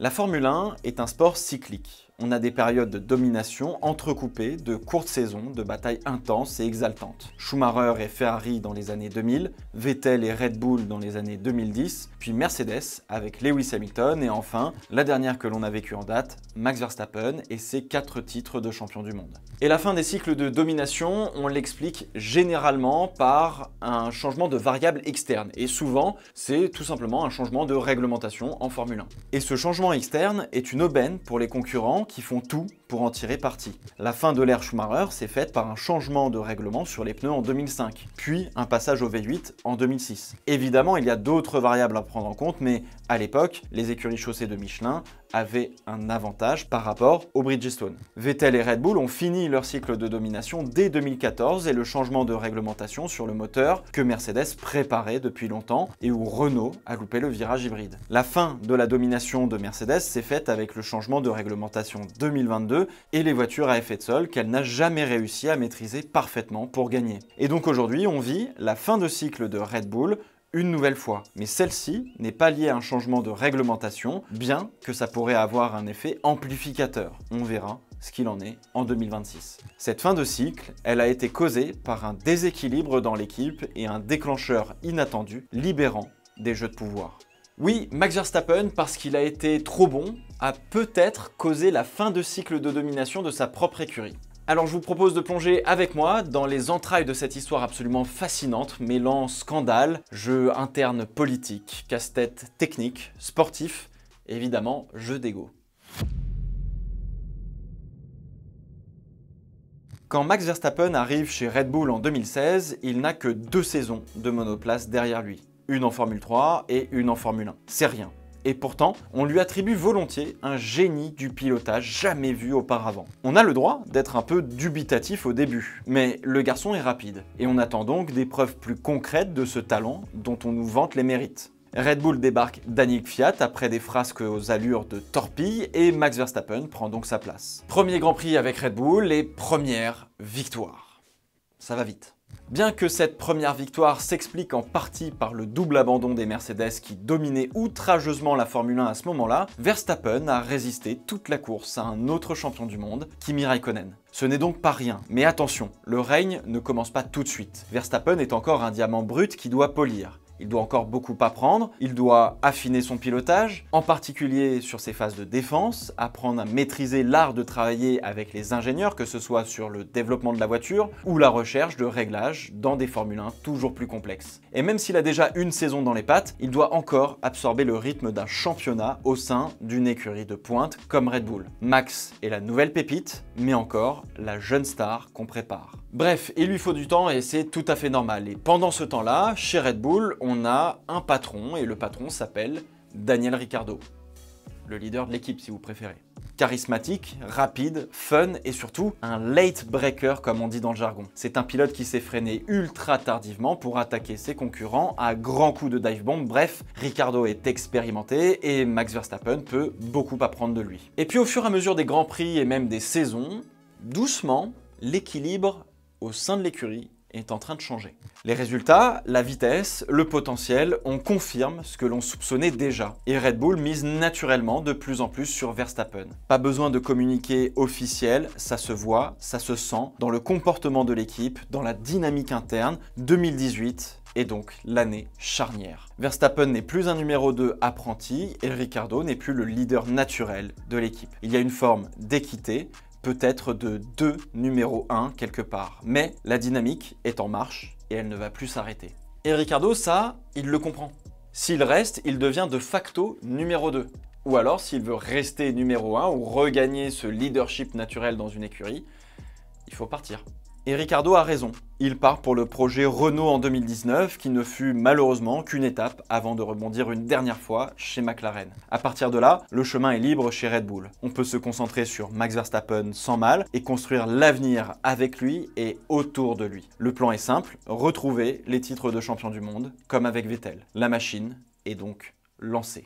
La Formule 1 est un sport cyclique. On a des périodes de domination entrecoupées de courtes saisons, de batailles intenses et exaltantes. Schumacher et Ferrari dans les années 2000, Vettel et Red Bull dans les années 2010, puis Mercedes avec Lewis Hamilton et enfin, la dernière que l'on a vécue en date, Max Verstappen et ses 4 titres de champion du monde. Et la fin des cycles de domination, on l'explique généralement par un changement de variable externe. Et souvent, c'est tout simplement un changement de réglementation en Formule 1. Et ce changement externe est une aubaine pour les concurrents qui font tout pour en tirer parti. La fin de l'ère Schumacher s'est faite par un changement de règlement sur les pneus en 2005, puis un passage au V8 en 2006. Évidemment, il y a d'autres variables à prendre en compte, mais à l'époque, les écuries chaussées de Michelin avaient un avantage par rapport au Bridgestone. Vettel et Red Bull ont fini leur cycle de domination dès 2014 et le changement de réglementation sur le moteur que Mercedes préparait depuis longtemps et où Renault a loupé le virage hybride. La fin de la domination de Mercedes s'est faite avec le changement de réglementation 2022 et les voitures à effet de sol qu'elle n'a jamais réussi à maîtriser parfaitement pour gagner. Et donc aujourd'hui, on vit la fin de cycle de Red Bull une nouvelle fois. Mais celle-ci n'est pas liée à un changement de réglementation, bien que ça pourrait avoir un effet amplificateur. On verra ce qu'il en est en 2026. Cette fin de cycle, elle a été causée par un déséquilibre dans l'équipe et un déclencheur inattendu libérant des jeux de pouvoir. Oui, Max Verstappen, parce qu'il a été trop bon, a peut-être causé la fin de cycle de domination de sa propre écurie. Alors je vous propose de plonger avec moi dans les entrailles de cette histoire absolument fascinante, mêlant scandale, jeux internes politiques, casse-tête technique, sportif, et évidemment jeu d'ego. Quand Max Verstappen arrive chez Red Bull en 2016, il n'a que 2 saisons de monoplace derrière lui. Une en Formule 3 et une en Formule 1. C'est rien. Et pourtant, on lui attribue volontiers un génie du pilotage jamais vu auparavant. On a le droit d'être un peu dubitatif au début, mais le garçon est rapide, et on attend donc des preuves plus concrètes de ce talent dont on nous vante les mérites. Red Bull débarque d'Annick Fiat après des frasques aux allures de torpille et Max Verstappen prend donc sa place. Premier Grand Prix avec Red Bull et première victoire. Ça va vite. Bien que cette première victoire s'explique en partie par le double abandon des Mercedes qui dominaient outrageusement la Formule 1 à ce moment-là, Verstappen a résisté toute la course à un autre champion du monde, Kimi Räikkönen. Ce n'est donc pas rien, mais attention, le règne ne commence pas tout de suite. Verstappen est encore un diamant brut qui doit polir. Il doit encore beaucoup apprendre, il doit affiner son pilotage, en particulier sur ses phases de défense, apprendre à maîtriser l'art de travailler avec les ingénieurs, que ce soit sur le développement de la voiture ou la recherche de réglages dans des Formule 1 toujours plus complexes. Et même s'il a déjà une saison dans les pattes, il doit encore absorber le rythme d'un championnat au sein d'une écurie de pointe comme Red Bull. Max est la nouvelle pépite, mais encore la jeune star qu'on prépare. Bref, il lui faut du temps et c'est tout à fait normal. Et pendant ce temps-là, chez Red Bull, on a un patron et le patron s'appelle Daniel Ricciardo. Le leader de l'équipe si vous préférez. Charismatique, rapide, fun et surtout un late breaker comme on dit dans le jargon. C'est un pilote qui s'est freiné ultra tardivement pour attaquer ses concurrents à grands coups de dive bomb. Bref, Ricciardo est expérimenté et Max Verstappen peut beaucoup apprendre de lui. Et puis au fur et à mesure des grands prix et même des saisons, doucement, l'équilibre au sein de l'écurie est en train de changer. Les résultats, la vitesse, le potentiel, on confirme ce que l'on soupçonnait déjà. Et Red Bull mise naturellement de plus en plus sur Verstappen. Pas besoin de communiquer officiel, ça se voit, ça se sent dans le comportement de l'équipe, dans la dynamique interne. 2018 est donc l'année charnière. Verstappen n'est plus un numéro 2 apprenti et Ricciardo n'est plus le leader naturel de l'équipe. Il y a une forme d'équité, peut-être de 2 numéro 1 quelque part. Mais la dynamique est en marche et elle ne va plus s'arrêter. Et Ricciardo, ça, il le comprend. S'il reste, il devient de facto numéro 2. Ou alors, s'il veut rester numéro 1 ou regagner ce leadership naturel dans une écurie, il faut partir. Et Ricciardo a raison. Il part pour le projet Renault en 2019 qui ne fut malheureusement qu'une étape avant de rebondir une dernière fois chez McLaren. À partir de là, le chemin est libre chez Red Bull. On peut se concentrer sur Max Verstappen sans mal et construire l'avenir avec lui et autour de lui. Le plan est simple, retrouver les titres de champion du monde comme avec Vettel. La machine est donc lancée.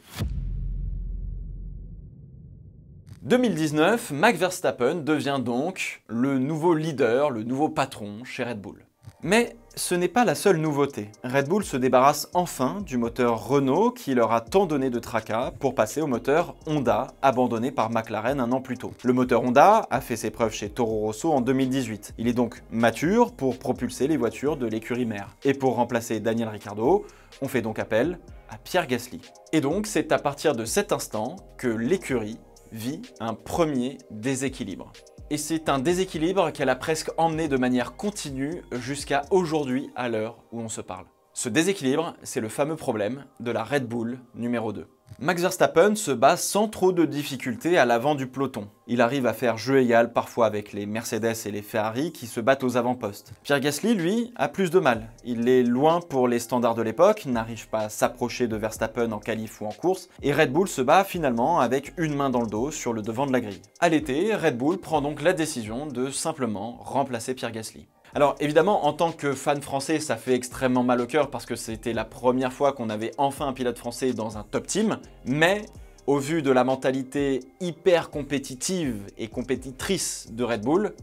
2019, Max Verstappen devient donc le nouveau leader, le nouveau patron chez Red Bull. Mais ce n'est pas la seule nouveauté. Red Bull se débarrasse enfin du moteur Renault qui leur a tant donné de tracas pour passer au moteur Honda, abandonné par McLaren un an plus tôt. Le moteur Honda a fait ses preuves chez Toro Rosso en 2018. Il est donc mature pour propulser les voitures de l'écurie mère. Et pour remplacer Daniel Ricciardo, on fait donc appel à Pierre Gasly. Et donc c'est à partir de cet instant que l'écurie vit un premier déséquilibre. Et c'est un déséquilibre qu'elle a presque emmené de manière continue jusqu'à aujourd'hui à l'heure où on se parle. Ce déséquilibre, c'est le fameux problème de la Red Bull numéro 2. Max Verstappen se bat sans trop de difficultés à l'avant du peloton. Il arrive à faire jeu égal parfois avec les Mercedes et les Ferrari qui se battent aux avant-postes. Pierre Gasly, lui, a plus de mal. Il est loin pour les standards de l'époque, n'arrive pas à s'approcher de Verstappen en qualif ou en course, et Red Bull se bat finalement avec une main dans le dos sur le devant de la grille. À l'été, Red Bull prend donc la décision de simplement remplacer Pierre Gasly. Alors évidemment, en tant que fan français, ça fait extrêmement mal au cœur parce que c'était la première fois qu'on avait enfin un pilote français dans un top team, mais au vu de la mentalité hyper compétitive et compétitrice de Red Bull,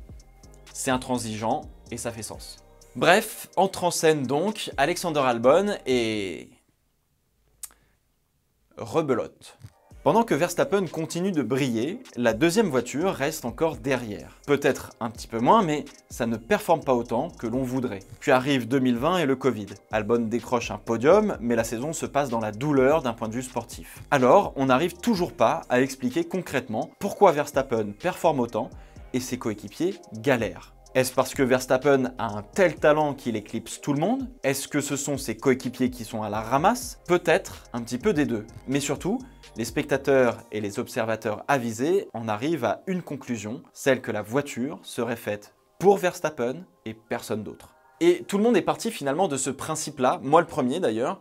c'est intransigeant et ça fait sens. Bref, entre en scène donc Alexander Albon et rebelote. Pendant que Verstappen continue de briller, la deuxième voiture reste encore derrière. Peut-être un petit peu moins, mais ça ne performe pas autant que l'on voudrait. Puis arrive 2020 et le Covid. Albon décroche un podium, mais la saison se passe dans la douleur d'un point de vue sportif. Alors, on n'arrive toujours pas à expliquer concrètement pourquoi Verstappen performe autant et ses coéquipiers galèrent. Est-ce parce que Verstappen a un tel talent qu'il éclipse tout le monde? Est-ce que ce sont ses coéquipiers qui sont à la ramasse? Peut-être un petit peu des deux. Mais surtout, les spectateurs et les observateurs avisés en arrivent à une conclusion, celle que la voiture serait faite pour Verstappen et personne d'autre. Et tout le monde est parti finalement de ce principe-là, moi le premier d'ailleurs,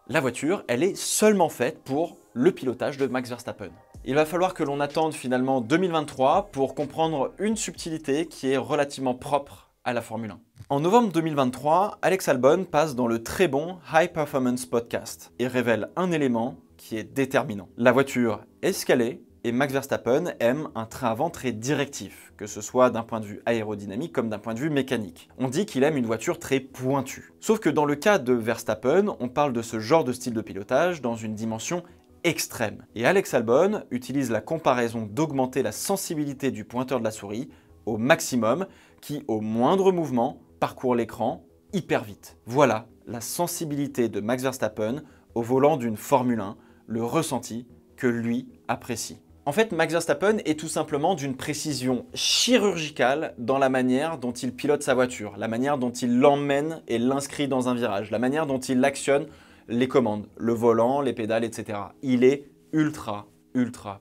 la voiture, elle est seulement faite pour le pilotage de Max Verstappen. Il va falloir que l'on attende finalement 2023 pour comprendre une subtilité qui est relativement propre à la Formule 1. En novembre 2023, Alex Albon passe dans le très bon High Performance Podcast et révèle un élément qui est déterminant. La voiture est scalée et Max Verstappen aime un train avant très directif, que ce soit d'un point de vue aérodynamique comme d'un point de vue mécanique. On dit qu'il aime une voiture très pointue. Sauf que dans le cas de Verstappen, on parle de ce genre de style de pilotage dans une dimension extrême. Et Alex Albon utilise la comparaison d'augmenter la sensibilité du pointeur de la souris au maximum, qui au moindre mouvement parcourt l'écran hyper vite. Voilà la sensibilité de Max Verstappen au volant d'une Formule 1, le ressenti que lui apprécie. En fait, Max Verstappen est tout simplement d'une précision chirurgicale dans la manière dont il pilote sa voiture, la manière dont il l'emmène et l'inscrit dans un virage, la manière dont il actionne les commandes, le volant, les pédales, etc. Il est ultra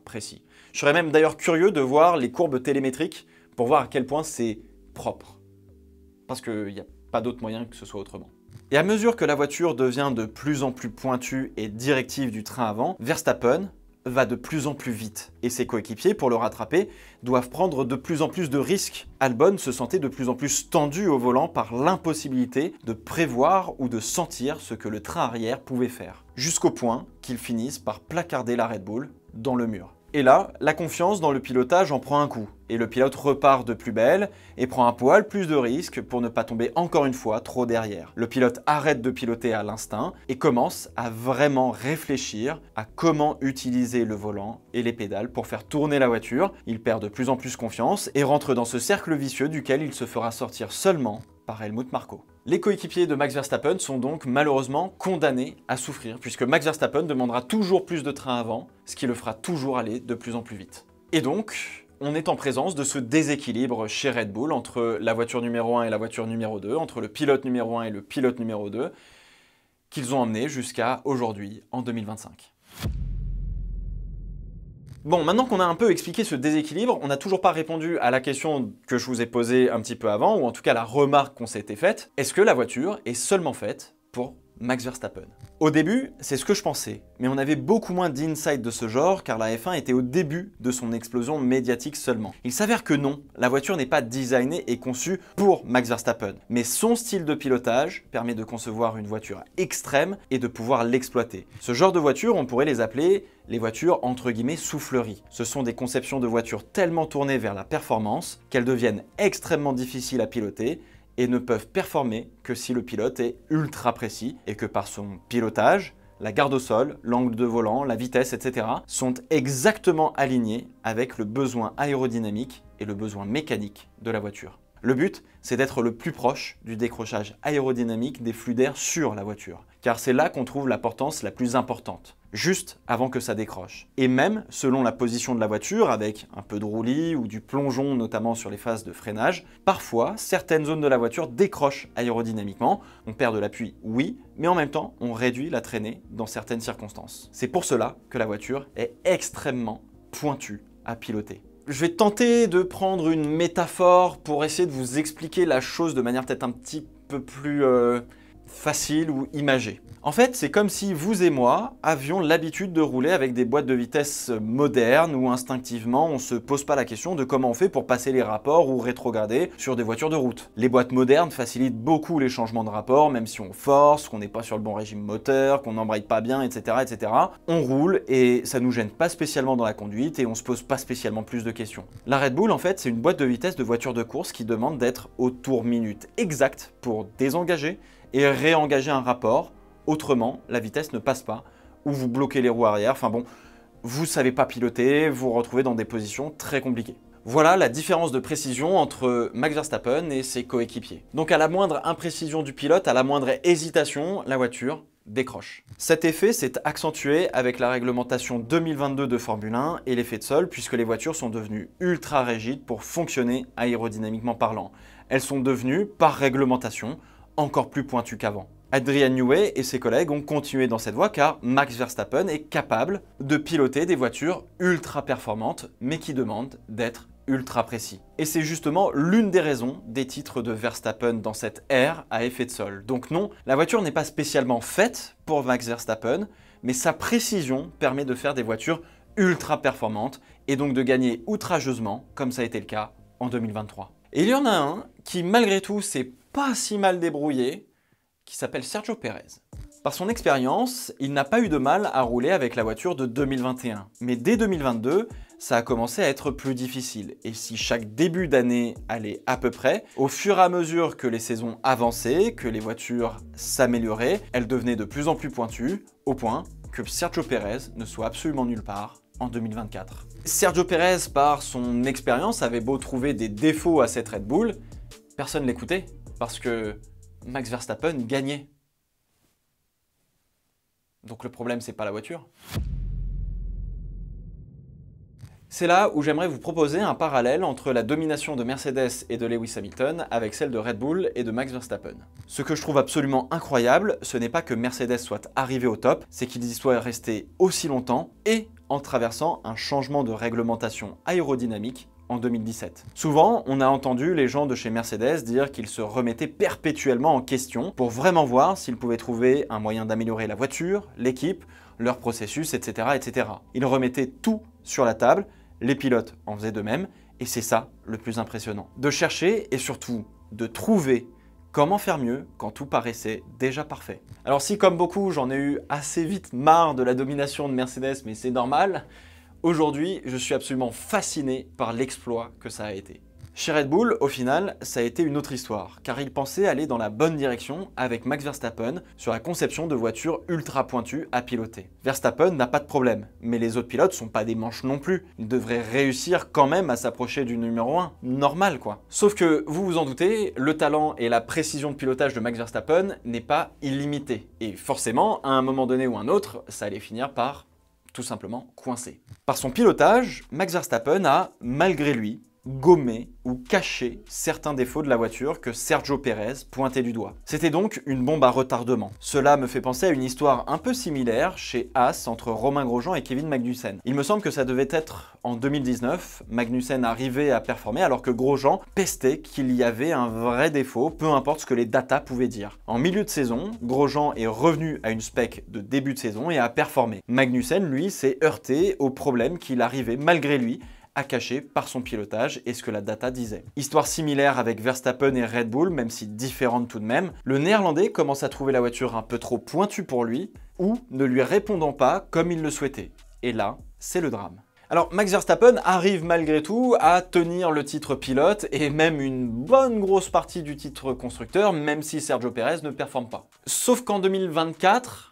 précis. Je serais même d'ailleurs curieux de voir les courbes télémétriques pour voir à quel point c'est propre. Parce qu'il n'y a pas d'autre moyen que ce soit autrement. Et à mesure que la voiture devient de plus en plus pointue et directive du train avant, Verstappen va de plus en plus vite. Et ses coéquipiers, pour le rattraper, doivent prendre de plus en plus de risques. Albon se sentait de plus en plus tendu au volant par l'impossibilité de prévoir ou de sentir ce que le train arrière pouvait faire. Jusqu'au point qu'il finisse par placarder la Red Bull dans le mur. Et là, la confiance dans le pilotage en prend un coup. Et le pilote repart de plus belle et prend un poil plus de risques pour ne pas tomber encore une fois trop derrière. Le pilote arrête de piloter à l'instinct et commence à vraiment réfléchir à comment utiliser le volant et les pédales pour faire tourner la voiture. Il perd de plus en plus confiance et rentre dans ce cercle vicieux duquel il se fera sortir seulement par Helmut Marko. Les coéquipiers de Max Verstappen sont donc malheureusement condamnés à souffrir puisque Max Verstappen demandera toujours plus de train avant, ce qui le fera toujours aller de plus en plus vite. Et donc, on est en présence de ce déséquilibre chez Red Bull entre la voiture numéro 1 et la voiture numéro 2, entre le pilote numéro 1 et le pilote numéro 2, qu'ils ont emmené jusqu'à aujourd'hui, en 2025. Bon, maintenant qu'on a un peu expliqué ce déséquilibre, on n'a toujours pas répondu à la question que je vous ai posée un petit peu avant, ou en tout cas la remarque qu'on s'était faite. Est-ce que la voiture est seulement faite pour Max Verstappen? Au début, c'est ce que je pensais, mais on avait beaucoup moins d'insight de ce genre car la F1 était au début de son explosion médiatique seulement. Il s'avère que non, la voiture n'est pas designée et conçue pour Max Verstappen, mais son style de pilotage permet de concevoir une voiture extrême et de pouvoir l'exploiter. Ce genre de voiture, on pourrait les appeler les voitures entre guillemets souffleries. Ce sont des conceptions de voitures tellement tournées vers la performance qu'elles deviennent extrêmement difficiles à piloter et ne peuvent performer que si le pilote est ultra précis et que par son pilotage, la garde au sol, l'angle de volant, la vitesse, etc. sont exactement alignés avec le besoin aérodynamique et le besoin mécanique de la voiture. Le but, c'est d'être le plus proche du décrochage aérodynamique des flux d'air sur la voiture, car c'est là qu'on trouve la portance la plus importante, juste avant que ça décroche. Et même selon la position de la voiture, avec un peu de roulis ou du plongeon, notamment sur les phases de freinage, parfois certaines zones de la voiture décrochent aérodynamiquement. On perd de l'appui, oui, mais en même temps, on réduit la traînée dans certaines circonstances. C'est pour cela que la voiture est extrêmement pointue à piloter. Je vais tenter de prendre une métaphore pour essayer de vous expliquer la chose de manière peut-être un petit peu plus facile ou imagée. En fait, c'est comme si vous et moi avions l'habitude de rouler avec des boîtes de vitesse modernes où instinctivement on ne se pose pas la question de comment on fait pour passer les rapports ou rétrograder sur des voitures de route. Les boîtes modernes facilitent beaucoup les changements de rapports, même si on force, qu'on n'est pas sur le bon régime moteur, qu'on n'embraye pas bien, etc., etc. On roule et ça nous gêne pas spécialement dans la conduite et on se pose pas spécialement plus de questions. La Red Bull, en fait, c'est une boîte de vitesse de voiture de course qui demande d'être au tour minute exact pour désengager et réengager un rapport. Autrement, la vitesse ne passe pas, ou vous bloquez les roues arrière, enfin bon, vous ne savez pas piloter, vous vous retrouvez dans des positions très compliquées. Voilà la différence de précision entre Max Verstappen et ses coéquipiers. Donc à la moindre imprécision du pilote, à la moindre hésitation, la voiture décroche. Cet effet s'est accentué avec la réglementation 2022 de Formule 1 et l'effet de sol, puisque les voitures sont devenues ultra rigides pour fonctionner aérodynamiquement parlant. Elles sont devenues, par réglementation, encore plus pointues qu'avant. Adrian Newey et ses collègues ont continué dans cette voie car Max Verstappen est capable de piloter des voitures ultra performantes mais qui demandent d'être ultra précis. Et c'est justement l'une des raisons des titres de Verstappen dans cette ère à effet de sol. Donc non, la voiture n'est pas spécialement faite pour Max Verstappen, mais sa précision permet de faire des voitures ultra performantes et donc de gagner outrageusement comme ça a été le cas en 2023. Et il y en a un qui malgré tout s'est pas si mal débrouillé, qui s'appelle Sergio Pérez. Par son expérience, il n'a pas eu de mal à rouler avec la voiture de 2021. Mais dès 2022, ça a commencé à être plus difficile. Et si chaque début d'année allait à peu près, au fur et à mesure que les saisons avançaient, que les voitures s'amélioraient, elles devenaient de plus en plus pointues, au point que Sergio Pérez ne soit absolument nulle part en 2024. Sergio Pérez, par son expérience, avait beau trouver des défauts à cette Red Bull, personne ne l'écoutait, parce que Max Verstappen gagnait. Donc le problème, c'est pas la voiture. C'est là où j'aimerais vous proposer un parallèle entre la domination de Mercedes et de Lewis Hamilton avec celle de Red Bull et de Max Verstappen. Ce que je trouve absolument incroyable, ce n'est pas que Mercedes soit arrivé au top, c'est qu'ils y soient restés aussi longtemps et en traversant un changement de réglementation aérodynamique en 2017. Souvent, on a entendu les gens de chez Mercedes dire qu'ils se remettaient perpétuellement en question pour vraiment voir s'ils pouvaient trouver un moyen d'améliorer la voiture, l'équipe, leur processus, etc., etc. Ils remettaient tout sur la table, les pilotes en faisaient de même, et c'est ça le plus impressionnant. De chercher et surtout de trouver comment faire mieux quand tout paraissait déjà parfait. Alors si comme beaucoup, j'en ai eu assez vite marre de la domination de Mercedes, mais c'est normal, aujourd'hui, je suis absolument fasciné par l'exploit que ça a été. Chez Red Bull, au final, ça a été une autre histoire, car ils pensaient aller dans la bonne direction avec Max Verstappen sur la conception de voitures ultra pointues à piloter. Verstappen n'a pas de problème, mais les autres pilotes sont pas des manches non plus. Ils devraient réussir quand même à s'approcher du numéro 1, normal quoi. Sauf que, vous vous en doutez, le talent et la précision de pilotage de Max Verstappen n'est pas illimité. Et forcément, à un moment donné ou un autre, ça allait finir par tout simplement coincé. Par son pilotage, Max Verstappen a, malgré lui, gommé ou caché certains défauts de la voiture que Sergio Pérez pointait du doigt. C'était donc une bombe à retardement. Cela me fait penser à une histoire un peu similaire chez Haas entre Romain Grosjean et Kevin Magnussen. Il me semble que ça devait être en 2019, Magnussen arrivait à performer alors que Grosjean pestait qu'il y avait un vrai défaut, peu importe ce que les datas pouvaient dire. En milieu de saison, Grosjean est revenu à une spec de début de saison et a performé. Magnussen, lui, s'est heurté au problème qu'il arrivait malgré lui à cacher par son pilotage et ce que la data disait. Histoire similaire avec Verstappen et Red Bull, même si différente tout de même, le néerlandais commence à trouver la voiture un peu trop pointue pour lui ou ne lui répondant pas comme il le souhaitait. Et là, c'est le drame. Alors Max Verstappen arrive malgré tout à tenir le titre pilote et même une bonne grosse partie du titre constructeur, même si Sergio Pérez ne performe pas. Sauf qu'en 2024,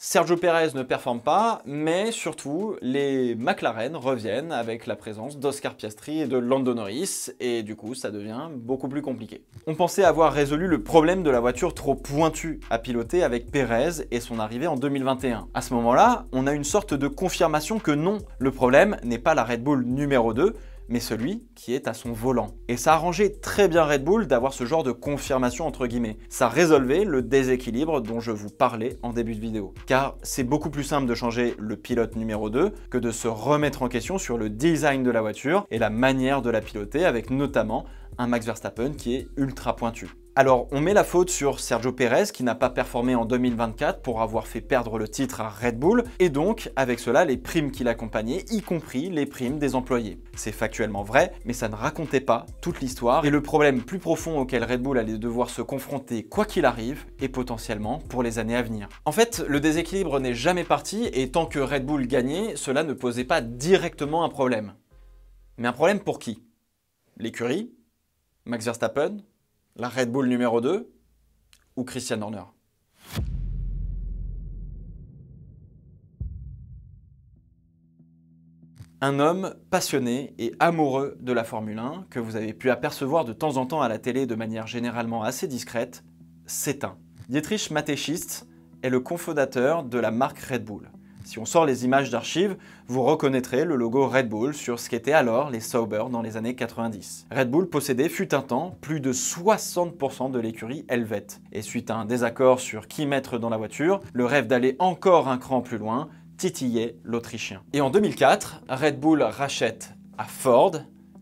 Sergio Pérez ne performe pas, mais surtout les McLaren reviennent avec la présence d'Oscar Piastri et de Lando Norris, et du coup ça devient beaucoup plus compliqué. On pensait avoir résolu le problème de la voiture trop pointue à piloter avec Pérez et son arrivée en 2021. À ce moment-là, on a une sorte de confirmation que non, le problème n'est pas la Red Bull numéro 2, mais celui qui est à son volant. Et ça arrangeait très bien Red Bull d'avoir ce genre de confirmation entre guillemets. Ça résolvait le déséquilibre dont je vous parlais en début de vidéo. Car c'est beaucoup plus simple de changer le pilote numéro 2 que de se remettre en question sur le design de la voiture et la manière de la piloter avec notamment un Max Verstappen qui est ultra pointu. Alors, on met la faute sur Sergio Pérez qui n'a pas performé en 2024 pour avoir fait perdre le titre à Red Bull et donc, avec cela, les primes qui l'accompagnaient, y compris les primes des employés. C'est factuellement vrai, mais ça ne racontait pas toute l'histoire et le problème plus profond auquel Red Bull allait devoir se confronter quoi qu'il arrive et potentiellement pour les années à venir. En fait, le déséquilibre n'est jamais parti et tant que Red Bull gagnait, cela ne posait pas directement un problème. Mais un problème pour qui? L'écurie? Max Verstappen? La Red Bull numéro 2 ou Christian Horner? Un homme passionné et amoureux de la Formule 1, que vous avez pu apercevoir de temps en temps à la télé de manière généralement assez discrète, s'éteint. Dietrich Mateschitz est le cofondateur de la marque Red Bull. Si on sort les images d'archives, vous reconnaîtrez le logo Red Bull sur ce qu'étaient alors les Sauber dans les années 90. Red Bull possédait fut un temps plus de 60% de l'écurie helvète. Et suite à un désaccord sur qui mettre dans la voiture, le rêve d'aller encore un cran plus loin titillait l'Autrichien. Et en 2004, Red Bull rachète à Ford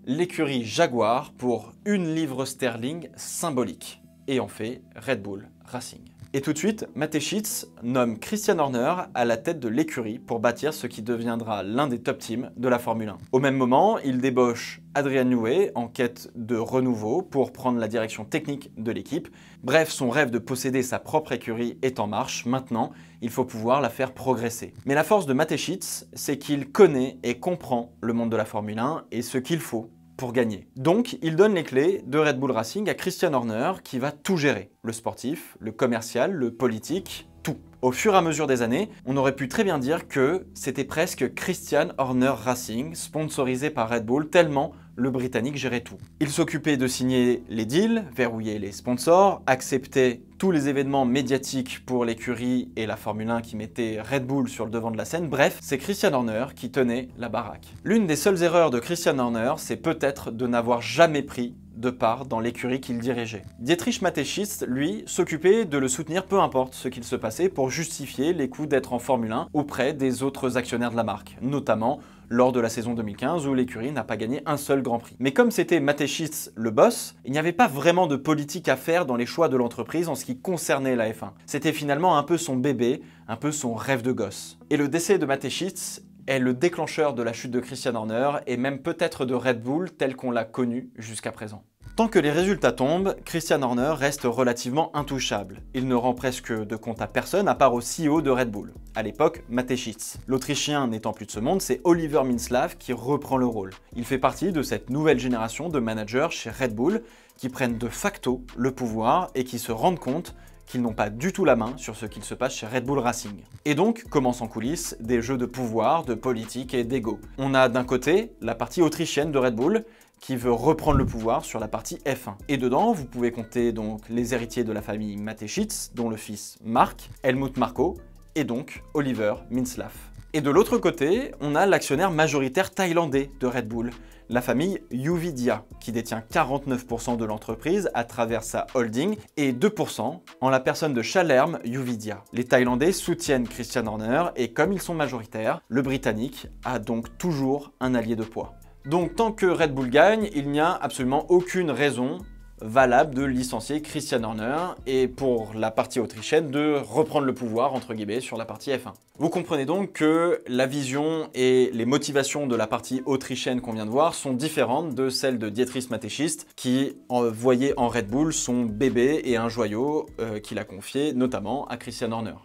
l'écurie Jaguar pour 1 livre sterling symbolique et en fait Red Bull Racing. Et tout de suite, Mateschitz nomme Christian Horner à la tête de l'écurie pour bâtir ce qui deviendra l'un des top teams de la Formule 1. Au même moment, il débauche Adrian Newey en quête de renouveau pour prendre la direction technique de l'équipe. Bref, son rêve de posséder sa propre écurie est en marche. Maintenant, il faut pouvoir la faire progresser. Mais la force de Mateschitz, c'est qu'il connaît et comprend le monde de la Formule 1 et ce qu'il faut pour gagner. Donc, il donne les clés de Red Bull Racing à Christian Horner qui va tout gérer. Le sportif, le commercial, le politique, tout. Au fur et à mesure des années, on aurait pu très bien dire que c'était presque Christian Horner Racing, sponsorisé par Red Bull, tellement le Britannique gérait tout. Il s'occupait de signer les deals, verrouiller les sponsors, accepter tous les événements médiatiques pour l'écurie et la Formule 1 qui mettaient Red Bull sur le devant de la scène. Bref, c'est Christian Horner qui tenait la baraque. L'une des seules erreurs de Christian Horner, c'est peut-être de n'avoir jamais pris de part dans l'écurie qu'il dirigeait. Dietrich Mateschitz, lui, s'occupait de le soutenir peu importe ce qu'il se passait pour justifier les coûts d'être en Formule 1 auprès des autres actionnaires de la marque, notamment lors de la saison 2015 où l'écurie n'a pas gagné un seul Grand Prix. Mais comme c'était Mateschitz le boss, il n'y avait pas vraiment de politique à faire dans les choix de l'entreprise en ce qui concernait la F1. C'était finalement un peu son bébé, un peu son rêve de gosse. Et le décès de Mateschitz est le déclencheur de la chute de Christian Horner et même peut-être de Red Bull tel qu'on l'a connu jusqu'à présent. Tant que les résultats tombent, Christian Horner reste relativement intouchable. Il ne rend presque de compte à personne à part au CEO de Red Bull, à l'époque Mateschitz. L'Autrichien n'étant plus de ce monde, c'est Oliver Mintzlaff qui reprend le rôle. Il fait partie de cette nouvelle génération de managers chez Red Bull qui prennent de facto le pouvoir et qui se rendent compte qu'ils n'ont pas du tout la main sur ce qu'il se passe chez Red Bull Racing. Et donc commencent en coulisses des jeux de pouvoir, de politique et d'ego. On a d'un côté la partie autrichienne de Red Bull qui veut reprendre le pouvoir sur la partie F1. Et dedans, vous pouvez compter donc les héritiers de la famille Mateschitz, dont le fils Mark, Helmut Marko, et donc Oliver Mintzlaff. Et de l'autre côté, on a l'actionnaire majoritaire thaïlandais de Red Bull, la famille Yuvidia, qui détient 49% de l'entreprise à travers sa holding et 2% en la personne de Chalerm Yuvidia. Les Thaïlandais soutiennent Christian Horner et comme ils sont majoritaires, le Britannique a donc toujours un allié de poids. Donc tant que Red Bull gagne, il n'y a absolument aucune raison valable de licencier Christian Horner et pour la partie autrichienne de reprendre le pouvoir entre guillemets sur la partie F1. Vous comprenez donc que la vision et les motivations de la partie autrichienne qu'on vient de voir sont différentes de celles de Dietrich Mateschitz qui voyait en Red Bull son bébé et un joyau qu'il a confié notamment à Christian Horner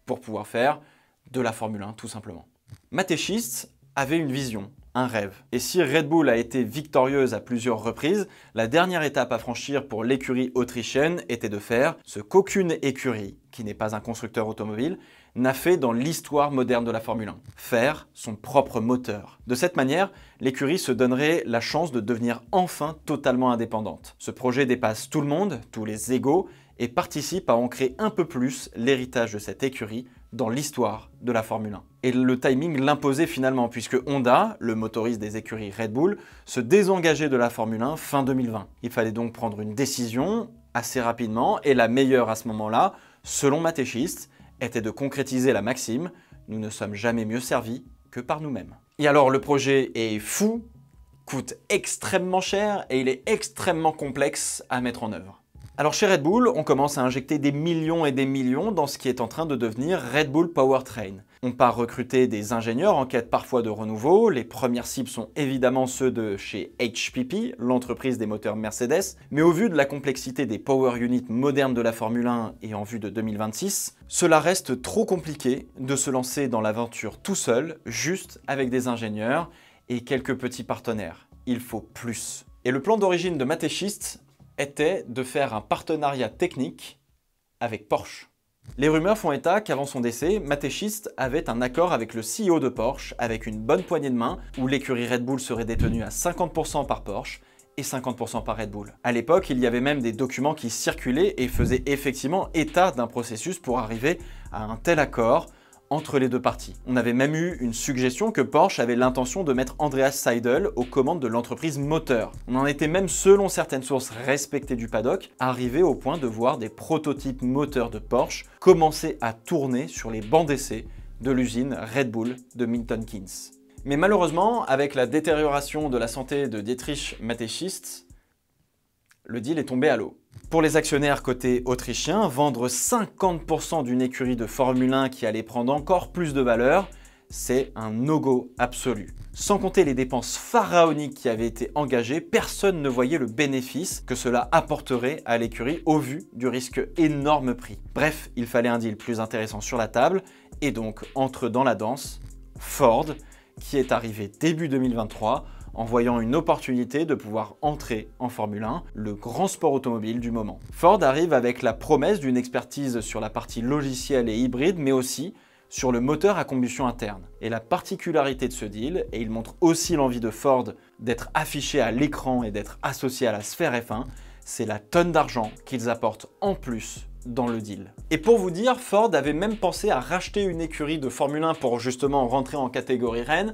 pour pouvoir faire de la Formule 1 tout simplement. Mateschitz avait une vision, un rêve. Et si Red Bull a été victorieuse à plusieurs reprises, la dernière étape à franchir pour l'écurie autrichienne était de faire ce qu'aucune écurie, qui n'est pas un constructeur automobile, n'a fait dans l'histoire moderne de la Formule 1, faire son propre moteur. De cette manière, l'écurie se donnerait la chance de devenir enfin totalement indépendante. Ce projet dépasse tout le monde, tous les égos, et participe à ancrer un peu plus l'héritage de cette écurie dans l'histoire de la Formule 1. Et le timing l'imposait finalement, puisque Honda, le motoriste des écuries Red Bull, se désengageait de la Formule 1 fin 2020. Il fallait donc prendre une décision assez rapidement, et la meilleure à ce moment-là, selon Mateschitz, était de concrétiser la maxime « Nous ne sommes jamais mieux servis que par nous-mêmes ». Et alors le projet est fou, coûte extrêmement cher et il est extrêmement complexe à mettre en œuvre. Alors chez Red Bull, on commence à injecter des millions et des millions dans ce qui est en train de devenir Red Bull Powertrain. On part recruter des ingénieurs en quête parfois de renouveau. Les premières cibles sont évidemment ceux de chez HPP, l'entreprise des moteurs Mercedes. Mais au vu de la complexité des power units modernes de la Formule 1 et en vue de 2026, cela reste trop compliqué de se lancer dans l'aventure tout seul, juste avec des ingénieurs et quelques petits partenaires. Il faut plus. Et le plan d'origine de Mateschitz était de faire un partenariat technique avec Porsche. Les rumeurs font état qu'avant son décès, Mateschitz avait un accord avec le CEO de Porsche avec une bonne poignée de main où l'écurie Red Bull serait détenue à 50% par Porsche et 50% par Red Bull. À l'époque, il y avait même des documents qui circulaient et faisaient effectivement état d'un processus pour arriver à un tel accord entre les deux parties. On avait même eu une suggestion que Porsche avait l'intention de mettre Andreas Seidl aux commandes de l'entreprise moteur. On en était même, selon certaines sources respectées du paddock, arrivé au point de voir des prototypes moteurs de Porsche commencer à tourner sur les bancs d'essai de l'usine Red Bull de Milton Keynes. Mais malheureusement, avec la détérioration de la santé de Dietrich Mateschitz, le deal est tombé à l'eau. Pour les actionnaires côté autrichien, vendre 50% d'une écurie de Formule 1 qui allait prendre encore plus de valeur, c'est un no-go absolu. Sans compter les dépenses pharaoniques qui avaient été engagées, personne ne voyait le bénéfice que cela apporterait à l'écurie au vu du risque énorme pris. Bref, il fallait un deal plus intéressant sur la table, et donc entre dans la danse Ford, qui est arrivé début 2023, en voyant une opportunité de pouvoir entrer en Formule 1, le grand sport automobile du moment. Ford arrive avec la promesse d'une expertise sur la partie logicielle et hybride, mais aussi sur le moteur à combustion interne. Et la particularité de ce deal, et il montre aussi l'envie de Ford d'être affiché à l'écran et d'être associé à la sphère F1, c'est la tonne d'argent qu'ils apportent en plus dans le deal. Et pour vous dire, Ford avait même pensé à racheter une écurie de Formule 1 pour justement rentrer en catégorie reine,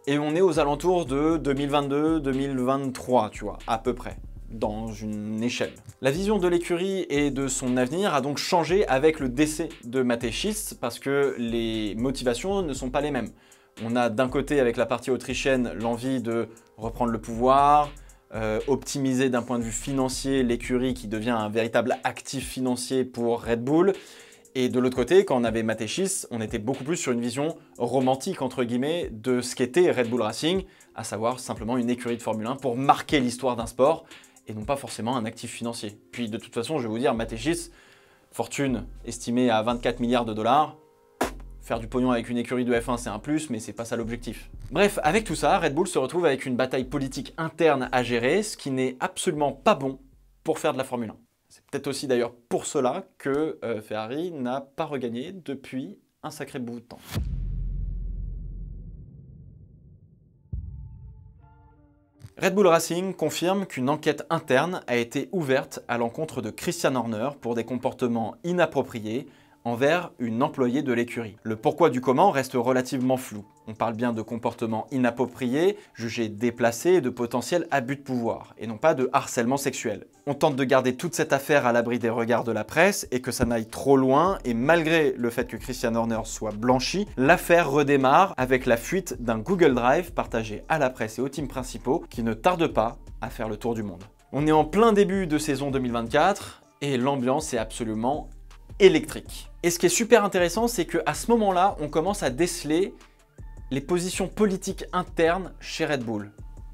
et on est aux alentours de 2022-2023, tu vois, à peu près, dans une échelle. La vision de l'écurie et de son avenir a donc changé avec le décès de Mateschitz, parce que les motivations ne sont pas les mêmes. On a d'un côté, avec la partie autrichienne, l'envie de reprendre le pouvoir, optimiser d'un point de vue financier l'écurie qui devient un véritable actif financier pour Red Bull. Et de l'autre côté, quand on avait Mateschitz, on était beaucoup plus sur une vision romantique, entre guillemets, de ce qu'était Red Bull Racing, à savoir simplement une écurie de Formule 1 pour marquer l'histoire d'un sport, et non pas forcément un actif financier. Puis de toute façon, je vais vous dire, Mateschitz, fortune estimée à 24 milliards de dollars, faire du pognon avec une écurie de F1, c'est un plus, mais c'est pas ça l'objectif. Bref, avec tout ça, Red Bull se retrouve avec une bataille politique interne à gérer, ce qui n'est absolument pas bon pour faire de la Formule 1. C'est peut-être aussi d'ailleurs pour cela que Ferrari n'a pas regagné depuis un sacré bout de temps. Red Bull Racing confirme qu'une enquête interne a été ouverte à l'encontre de Christian Horner pour des comportements inappropriés envers une employée de l'écurie. Le pourquoi du comment reste relativement flou. On parle bien de comportements inappropriés, jugés déplacés et de potentiel abus de pouvoir, et non pas de harcèlement sexuel. On tente de garder toute cette affaire à l'abri des regards de la presse et que ça n'aille trop loin, et malgré le fait que Christian Horner soit blanchi, l'affaire redémarre avec la fuite d'un Google Drive partagé à la presse et aux teams principaux qui ne tarde pas à faire le tour du monde. On est en plein début de saison 2024 et l'ambiance est absolument électrique. Et ce qui est super intéressant, c'est qu'à ce moment-là, on commence à déceler les positions politiques internes chez Red Bull.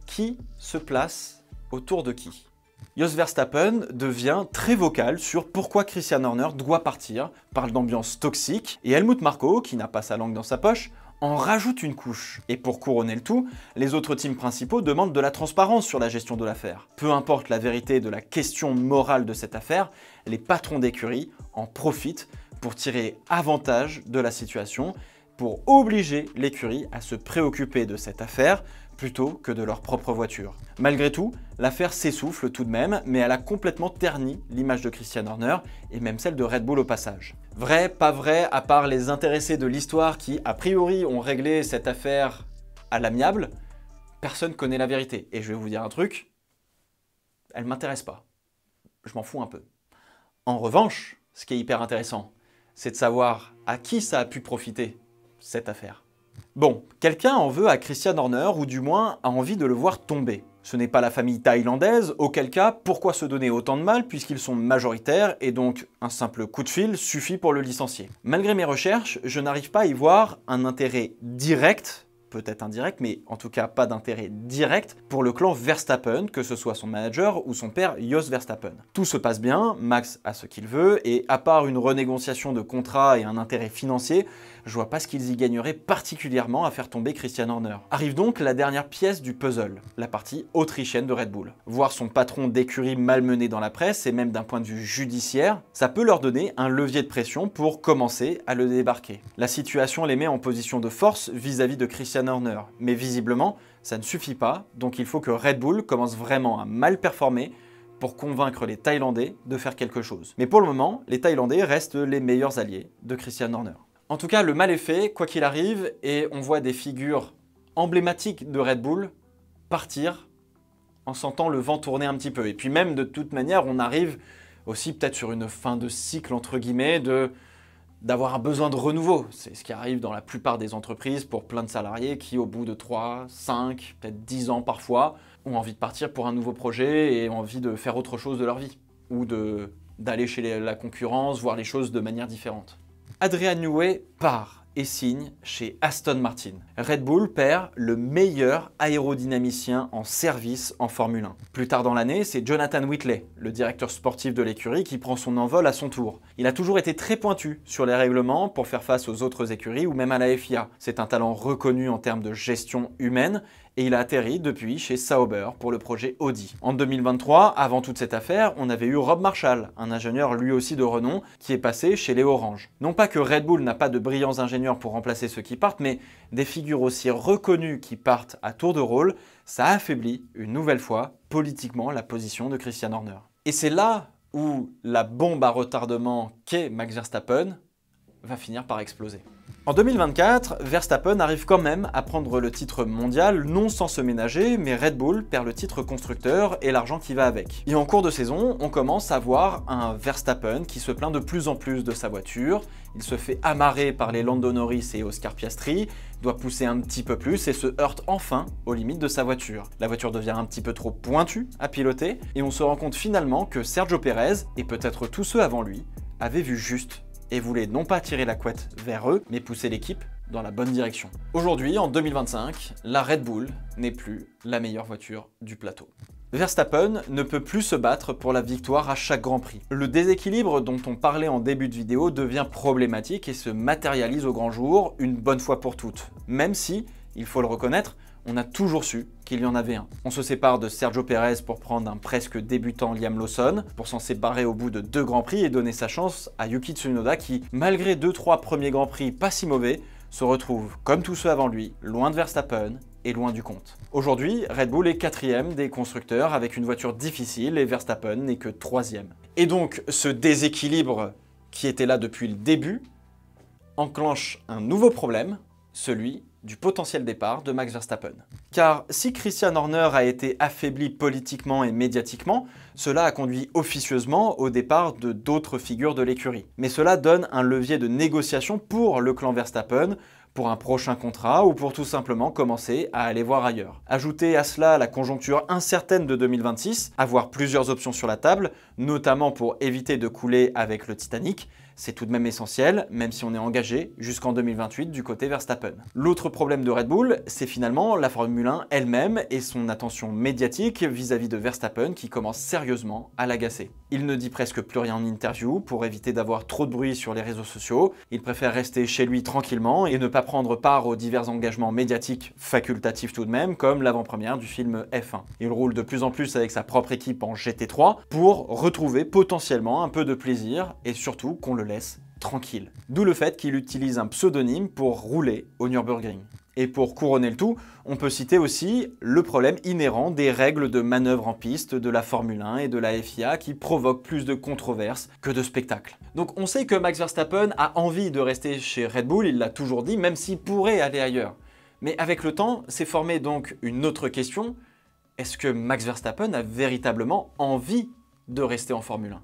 Qui se place autour de qui? Jos Verstappen devient très vocal sur pourquoi Christian Horner doit partir, parle d'ambiance toxique, et Helmut Marko, qui n'a pas sa langue dans sa poche, en rajoute une couche. Et pour couronner le tout, les autres teams principaux demandent de la transparence sur la gestion de l'affaire. Peu importe la vérité de la question morale de cette affaire, les patrons d'écurie en profitent pour tirer avantage de la situation, pour obliger l'écurie à se préoccuper de cette affaire plutôt que de leur propre voiture. Malgré tout, l'affaire s'essouffle tout de même, mais elle a complètement terni l'image de Christian Horner et même celle de Red Bull au passage. Vrai, pas vrai, à part les intéressés de l'histoire qui, a priori, ont réglé cette affaire à l'amiable, personne connaît la vérité. Et je vais vous dire un truc, elle m'intéresse pas. Je m'en fous un peu. En revanche, ce qui est hyper intéressant, c'est de savoir à qui ça a pu profiter, cette affaire. Bon, quelqu'un en veut à Christian Horner, ou du moins a envie de le voir tomber. Ce n'est pas la famille thaïlandaise, auquel cas, pourquoi se donner autant de mal puisqu'ils sont majoritaires et donc un simple coup de fil suffit pour le licencier. Malgré mes recherches, je n'arrive pas à y voir un intérêt direct, peut-être indirect, mais en tout cas pas d'intérêt direct pour le clan Verstappen, que ce soit son manager ou son père Jos Verstappen. Tout se passe bien, Max a ce qu'il veut, et à part une renégociation de contrat et un intérêt financier, je vois pas ce qu'ils y gagneraient particulièrement à faire tomber Christian Horner. Arrive donc la dernière pièce du puzzle, la partie autrichienne de Red Bull. Voir son patron d'écurie malmené dans la presse, et même d'un point de vue judiciaire, ça peut leur donner un levier de pression pour commencer à le débarquer. La situation les met en position de force vis-à-vis de Christian Horner, mais visiblement, ça ne suffit pas, donc il faut que Red Bull commence vraiment à mal performer pour convaincre les Thaïlandais de faire quelque chose. Mais pour le moment, les Thaïlandais restent les meilleurs alliés de Christian Horner. En tout cas, le mal est fait, quoi qu'il arrive, et on voit des figures emblématiques de Red Bull partir en sentant le vent tourner un petit peu. Et puis même, de toute manière, on arrive aussi peut-être sur une fin de cycle, entre guillemets, d'avoir un besoin de renouveau. C'est ce qui arrive dans la plupart des entreprises pour plein de salariés qui, au bout de 3, 5, peut-être 10 ans parfois, ont envie de partir pour un nouveau projet et ont envie de faire autre chose de leur vie. Ou d'aller chez la concurrence, voir les choses de manière différente. Adrian Newey part et signe chez Aston Martin. Red Bull perd le meilleur aérodynamicien en service en Formule 1. Plus tard dans l'année, c'est Jonathan Whitley, le directeur sportif de l'écurie, qui prend son envol à son tour. Il a toujours été très pointu sur les règlements pour faire face aux autres écuries ou même à la FIA. C'est un talent reconnu en termes de gestion humaine et il a atterri depuis chez Sauber pour le projet Audi. En 2023, avant toute cette affaire, on avait eu Rob Marshall, un ingénieur lui aussi de renom, qui est passé chez les Orange. Non pas que Red Bull n'a pas de brillants ingénieurs pour remplacer ceux qui partent, mais des figures aussi reconnues qui partent à tour de rôle, ça affaiblit une nouvelle fois politiquement la position de Christian Horner. Et c'est là où la bombe à retardement qu'est Max Verstappen va finir par exploser. En 2024, Verstappen arrive quand même à prendre le titre mondial, non sans se ménager, mais Red Bull perd le titre constructeur et l'argent qui va avec. Et en cours de saison, on commence à voir un Verstappen qui se plaint de plus en plus de sa voiture, il se fait amarrer par les Lando Norris et Oscar Piastri, doit pousser un petit peu plus et se heurte enfin aux limites de sa voiture. La voiture devient un petit peu trop pointue à piloter et on se rend compte finalement que Sergio Pérez, et peut-être tous ceux avant lui, avaient vu juste et voulait non pas tirer la couette vers eux, mais pousser l'équipe dans la bonne direction. Aujourd'hui, en 2025, la Red Bull n'est plus la meilleure voiture du plateau. Verstappen ne peut plus se battre pour la victoire à chaque Grand Prix. Le déséquilibre dont on parlait en début de vidéo devient problématique et se matérialise au grand jour une bonne fois pour toutes. Même si, il faut le reconnaître, on a toujours su qu'il y en avait un. On se sépare de Sergio Pérez pour prendre un presque débutant Liam Lawson, pour s'en séparer au bout de 2 Grands Prix et donner sa chance à Yuki Tsunoda qui, malgré 2-3 premiers Grands Prix pas si mauvais, se retrouve, comme tous ceux avant lui, loin de Verstappen et loin du compte. Aujourd'hui, Red Bull est 4e des constructeurs avec une voiture difficile et Verstappen n'est que 3e. Et donc, ce déséquilibre qui était là depuis le début enclenche un nouveau problème, celui du potentiel départ de Max Verstappen. Car si Christian Horner a été affaibli politiquement et médiatiquement, cela a conduit officieusement au départ de d'autres figures de l'écurie. Mais cela donne un levier de négociation pour le clan Verstappen, pour un prochain contrat ou pour tout simplement commencer à aller voir ailleurs. Ajoutez à cela la conjoncture incertaine de 2026, avoir plusieurs options sur la table, notamment pour éviter de couler avec le Titanic, C'est tout de même essentiel, même si on est engagé jusqu'en 2028 du côté Verstappen. L'autre problème de Red Bull, c'est finalement la Formule 1 elle-même et son attention médiatique vis-à-vis de Verstappen qui commence sérieusement à l'agacer. Il ne dit presque plus rien en interview pour éviter d'avoir trop de bruit sur les réseaux sociaux. Il préfère rester chez lui tranquillement et ne pas prendre part aux divers engagements médiatiques facultatifs tout de même, comme l'avant-première du film F1. Il roule de plus en plus avec sa propre équipe en GT3 pour retrouver potentiellement un peu de plaisir et surtout qu'on le laisse tranquille. D'où le fait qu'il utilise un pseudonyme pour rouler au Nürburgring. Et pour couronner le tout, on peut citer aussi le problème inhérent des règles de manœuvre en piste de la Formule 1 et de la FIA qui provoquent plus de controverses que de spectacles. Donc on sait que Max Verstappen a envie de rester chez Red Bull, il l'a toujours dit, même s'il pourrait aller ailleurs. Mais avec le temps, s'est formée donc une autre question. Est-ce que Max Verstappen a véritablement envie de rester en Formule 1 ?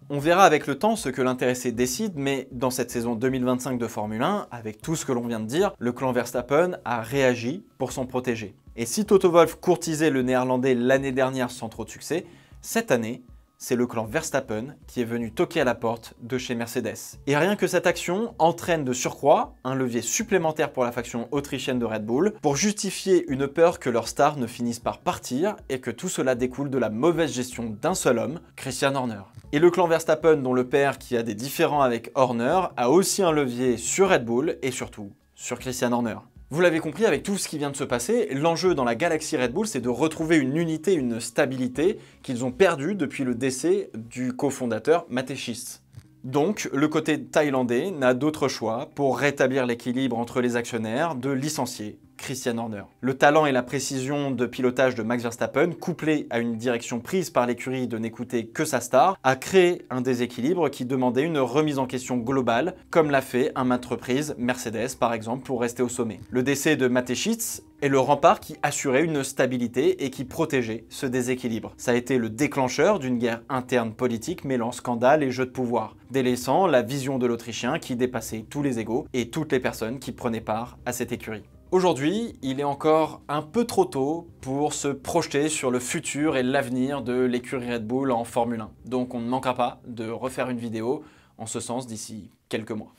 On verra avec le temps ce que l'intéressé décide, mais dans cette saison 2025 de Formule 1, avec tout ce que l'on vient de dire, le clan Verstappen a réagi pour s'en protéger. Et si Toto Wolff courtisait le néerlandais l'année dernière sans trop de succès, cette année, c'est le clan Verstappen qui est venu toquer à la porte de chez Mercedes. Et rien que cette action entraîne de surcroît un levier supplémentaire pour la faction autrichienne de Red Bull pour justifier une peur que leur star ne finisse par partir et que tout cela découle de la mauvaise gestion d'un seul homme, Christian Horner. Et le clan Verstappen, dont le père qui a des différends avec Horner, a aussi un levier sur Red Bull et surtout sur Christian Horner. Vous l'avez compris, avec tout ce qui vient de se passer, l'enjeu dans la galaxie Red Bull, c'est de retrouver une unité, une stabilité qu'ils ont perdue depuis le décès du cofondateur Mateschitz. Donc, le côté thaïlandais n'a d'autre choix pour rétablir l'équilibre entre les actionnaires de licencier Christian Horner. Le talent et la précision de pilotage de Max Verstappen, couplés à une direction prise par l'écurie de n'écouter que sa star, a créé un déséquilibre qui demandait une remise en question globale, comme l'a fait à maintes reprises Mercedes par exemple pour rester au sommet. Le décès de Mateschitz est le rempart qui assurait une stabilité et qui protégeait ce déséquilibre. Ça a été le déclencheur d'une guerre interne politique mêlant scandale et jeu de pouvoir, délaissant la vision de l'Autrichien qui dépassait tous les égos et toutes les personnes qui prenaient part à cette écurie. Aujourd'hui, il est encore un peu trop tôt pour se projeter sur le futur et l'avenir de l'écurie Red Bull en Formule 1. Donc on ne manquera pas de refaire une vidéo en ce sens d'ici quelques mois.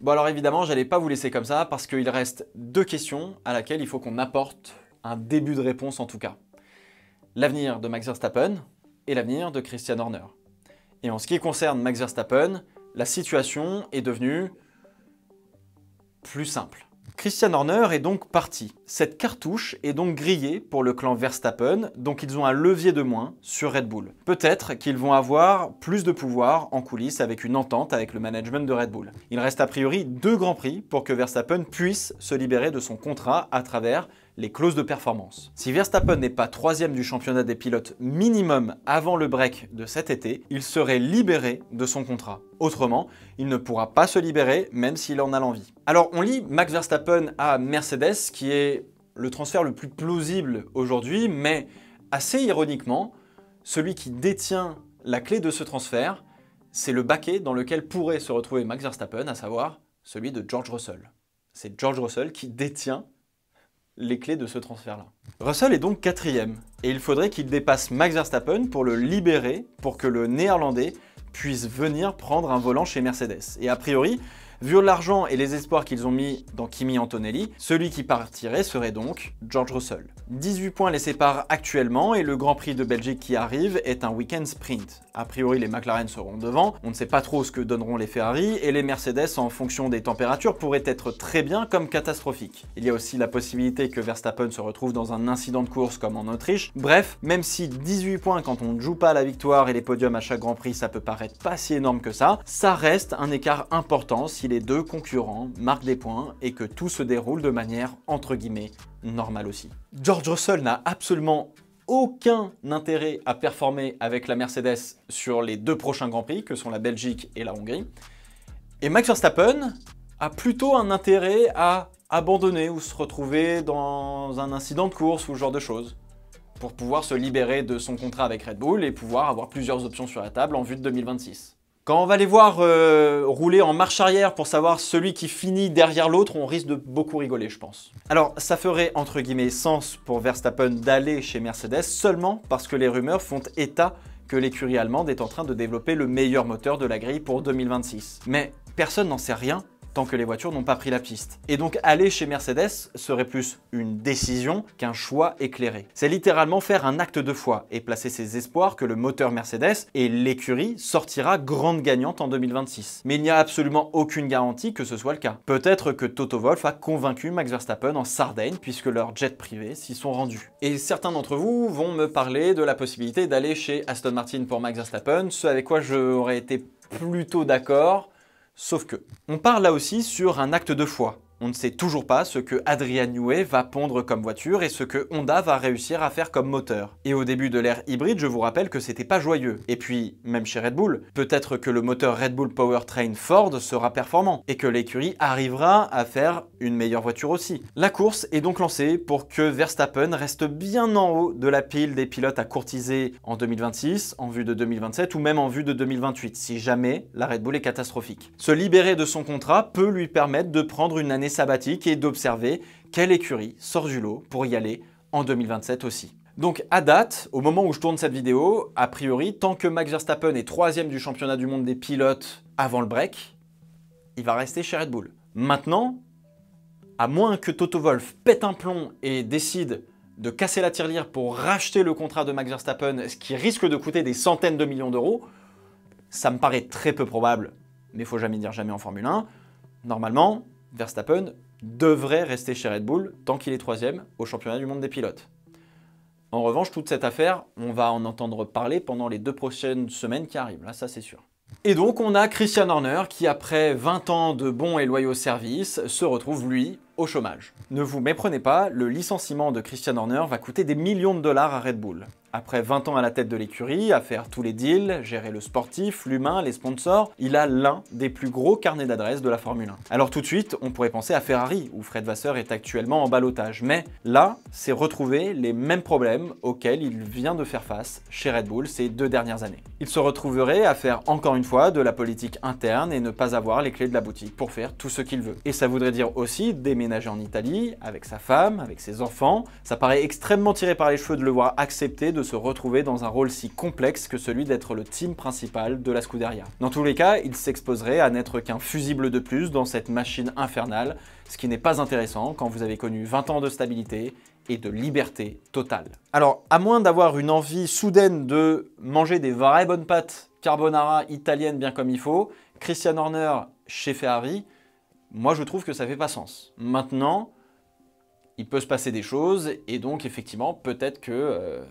Bon alors évidemment, j'allais pas vous laisser comme ça parce qu'il reste deux questions à laquelle il faut qu'on apporte un début de réponse en tout cas. L'avenir de Max Verstappen et l'avenir de Christian Horner. Et en ce qui concerne Max Verstappen, la situation est devenue plus simple. Christian Horner est donc parti. Cette cartouche est donc grillée pour le clan Verstappen, donc ils ont un levier de moins sur Red Bull. Peut-être qu'ils vont avoir plus de pouvoir en coulisses avec une entente avec le management de Red Bull. Il reste a priori 2 grands prix pour que Verstappen puisse se libérer de son contrat à travers les clauses de performance. Si Verstappen n'est pas 3e du championnat des pilotes minimum avant le break de cet été, il serait libéré de son contrat. Autrement, il ne pourra pas se libérer même s'il en a l'envie. Alors on lit Max Verstappen à Mercedes, qui est le transfert le plus plausible aujourd'hui, mais assez ironiquement, celui qui détient la clé de ce transfert, c'est le baquet dans lequel pourrait se retrouver Max Verstappen, à savoir celui de George Russell. C'est George Russell qui détient les clés de ce transfert-là. Russell est donc 4e, et il faudrait qu'il dépasse Max Verstappen pour le libérer, pour que le néerlandais puisse venir prendre un volant chez Mercedes. Et a priori, vu l'argent et les espoirs qu'ils ont mis dans Kimi Antonelli, celui qui partirait serait donc George Russell. 18 points les séparent actuellement et le Grand Prix de Belgique qui arrive est un week-end sprint. A priori, les McLaren seront devant, on ne sait pas trop ce que donneront les Ferrari et les Mercedes en fonction des températures pourraient être très bien comme catastrophiques. Il y a aussi la possibilité que Verstappen se retrouve dans un incident de course comme en Autriche. Bref, même si 18 points quand on ne joue pas la victoire et les podiums à chaque Grand Prix, ça peut paraître pas si énorme que ça reste un écart important si les deux concurrents marquent des points et que tout se déroule de manière entre guillemets normale aussi. George Russell n'a absolument aucun intérêt à performer avec la Mercedes sur les 2 prochains Grands Prix, que sont la Belgique et la Hongrie. Et Max Verstappen a plutôt un intérêt à abandonner ou se retrouver dans un incident de course ou ce genre de choses, pour pouvoir se libérer de son contrat avec Red Bull et pouvoir avoir plusieurs options sur la table en vue de 2026. Quand on va les voir rouler en marche arrière pour savoir celui qui finit derrière l'autre, on risque de beaucoup rigoler, je pense. Alors, ça ferait entre guillemets sens pour Verstappen d'aller chez Mercedes seulement parce que les rumeurs font état que l'écurie allemande est en train de développer le meilleur moteur de la grille pour 2026. Mais personne n'en sait rien tant que les voitures n'ont pas pris la piste. Et donc aller chez Mercedes serait plus une décision qu'un choix éclairé. C'est littéralement faire un acte de foi et placer ses espoirs que le moteur Mercedes et l'écurie sortira grande gagnante en 2026. Mais il n'y a absolument aucune garantie que ce soit le cas. Peut-être que Toto Wolff a convaincu Max Verstappen en Sardaigne puisque leurs jets privés s'y sont rendus. Et certains d'entre vous vont me parler de la possibilité d'aller chez Aston Martin pour Max Verstappen, ce avec quoi j'aurais été plutôt d'accord. Sauf que, on parle là aussi sur un acte de foi. On ne sait toujours pas ce que Adrian Newey va pondre comme voiture et ce que Honda va réussir à faire comme moteur. Et au début de l'ère hybride, je vous rappelle que c'était pas joyeux. Et puis, même chez Red Bull, peut-être que le moteur Red Bull Powertrain Ford sera performant et que l'écurie arrivera à faire une meilleure voiture aussi. La course est donc lancée pour que Verstappen reste bien en haut de la pile des pilotes à courtiser en 2026, en vue de 2027 ou même en vue de 2028, si jamais la Red Bull est catastrophique. Se libérer de son contrat peut lui permettre de prendre une année sabbatique et d'observer quelle écurie sort du lot pour y aller en 2027 aussi. Donc à date, au moment où je tourne cette vidéo, a priori, tant que Max Verstappen est 3e du championnat du monde des pilotes avant le break, il va rester chez Red Bull. Maintenant, à moins que Toto Wolff pète un plomb et décide de casser la tirelire pour racheter le contrat de Max Verstappen, ce qui risque de coûter des centaines de millions d'euros, ça me paraît très peu probable, mais il faut jamais dire jamais en Formule 1. Normalement, Verstappen devrait rester chez Red Bull tant qu'il est 3e au championnat du monde des pilotes. En revanche, toute cette affaire, on va en entendre parler pendant les 2 prochaines semaines qui arrivent, là ça c'est sûr. Et donc on a Christian Horner qui, après 20 ans de bons et loyaux services, se retrouve lui au chômage. Ne vous méprenez pas, le licenciement de Christian Horner va coûter des millions de dollars à Red Bull. Après 20 ans à la tête de l'écurie, à faire tous les deals, gérer le sportif, l'humain, les sponsors, il a l'un des plus gros carnets d'adresses de la Formule 1. Alors tout de suite, on pourrait penser à Ferrari, où Fred Vasseur est actuellement en ballottage. Mais là, c'est retrouver les mêmes problèmes auxquels il vient de faire face chez Red Bull ces 2 dernières années. Il se retrouverait à faire encore une fois de la politique interne et ne pas avoir les clés de la boutique pour faire tout ce qu'il veut. Et ça voudrait dire aussi déménager en Italie, avec sa femme, avec ses enfants. Ça paraît extrêmement tiré par les cheveux de le voir accepter de se retrouver dans un rôle si complexe que celui d'être le team principal de la Scuderia. Dans tous les cas, il s'exposerait à n'être qu'un fusible de plus dans cette machine infernale, ce qui n'est pas intéressant quand vous avez connu 20 ans de stabilité et de liberté totale. Alors, à moins d'avoir une envie soudaine de manger des vraies bonnes pâtes carbonara italiennes bien comme il faut, Christian Horner chez Ferrari, moi je trouve que ça fait pas sens. Maintenant, il peut se passer des choses et donc effectivement peut-être que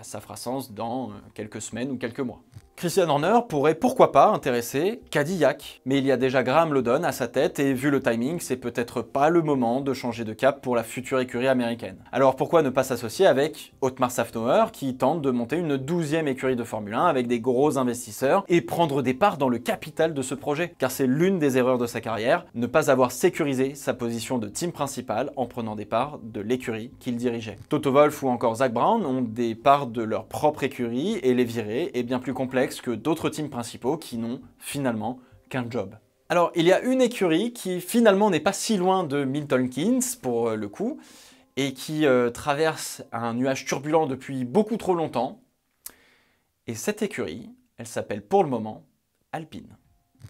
ça fera sens dans quelques semaines ou quelques mois. Christian Horner pourrait pourquoi pas intéresser Cadillac, mais il y a déjà Graham Lawton à sa tête et vu le timing, c'est peut-être pas le moment de changer de cap pour la future écurie américaine. Alors pourquoi ne pas s'associer avec Otmar Szafnauer qui tente de monter une 12e écurie de Formule 1 avec des gros investisseurs et prendre des parts dans le capital de ce projet, car c'est l'une des erreurs de sa carrière, ne pas avoir sécurisé sa position de team principal en prenant des parts de l'écurie qu'il dirigeait. Toto Wolff ou encore Zak Brown ont des parts de leur propre écurie et les virer est bien plus complexe que d'autres teams principaux qui n'ont finalement qu'un job. Alors il y a une écurie qui finalement n'est pas si loin de Milton Keynes pour le coup et qui traverse un nuage turbulent depuis beaucoup trop longtemps. Et cette écurie, elle s'appelle pour le moment Alpine.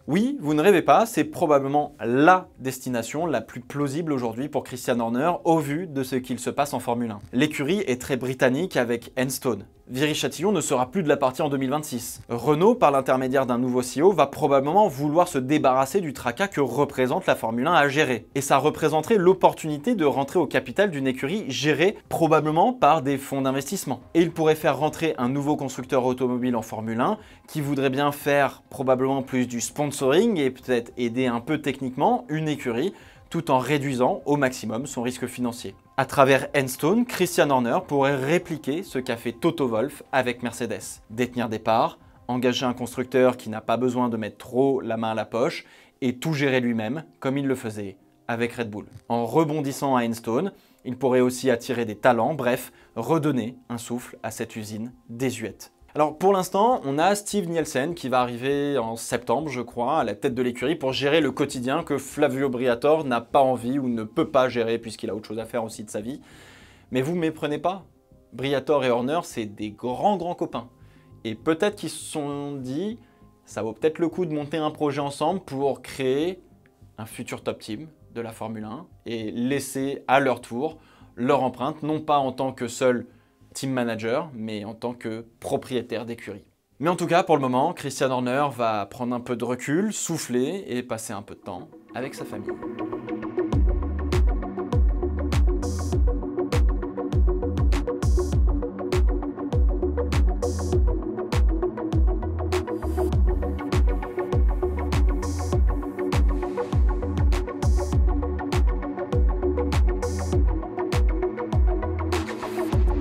Oui, vous ne rêvez pas, c'est probablement la destination la plus plausible aujourd'hui pour Christian Horner au vu de ce qu'il se passe en Formule 1. L'écurie est très britannique avec Enstone. Viry-Châtillon ne sera plus de la partie en 2026. Renault, par l'intermédiaire d'un nouveau CEO, va probablement vouloir se débarrasser du tracas que représente la Formule 1 à gérer. Et ça représenterait l'opportunité de rentrer au capital d'une écurie gérée probablement par des fonds d'investissement. Et il pourrait faire rentrer un nouveau constructeur automobile en Formule 1 qui voudrait bien faire probablement plus du sponsoring et peut-être aider un peu techniquement une écurie tout en réduisant au maximum son risque financier. À travers Enstone, Christian Horner pourrait répliquer ce qu'a fait Toto Wolff avec Mercedes. Détenir des parts, engager un constructeur qui n'a pas besoin de mettre trop la main à la poche et tout gérer lui-même comme il le faisait avec Red Bull. En rebondissant à Enstone, il pourrait aussi attirer des talents, bref, redonner un souffle à cette usine désuète. Alors pour l'instant, on a Steve Nielsen qui va arriver en septembre, je crois, à la tête de l'écurie pour gérer le quotidien que Flavio Briatore n'a pas envie ou ne peut pas gérer puisqu'il a autre chose à faire aussi de sa vie. Mais vous ne méprenez pas, Briatore et Horner, c'est des grands copains. Et peut-être qu'ils se sont dit, ça vaut peut-être le coup de monter un projet ensemble pour créer un futur top team de la Formule 1 et laisser à leur tour leur empreinte, non pas en tant que seul team manager, mais en tant que propriétaire d'écurie. Mais en tout cas, pour le moment, Christian Horner va prendre un peu de recul, souffler et passer un peu de temps avec sa famille.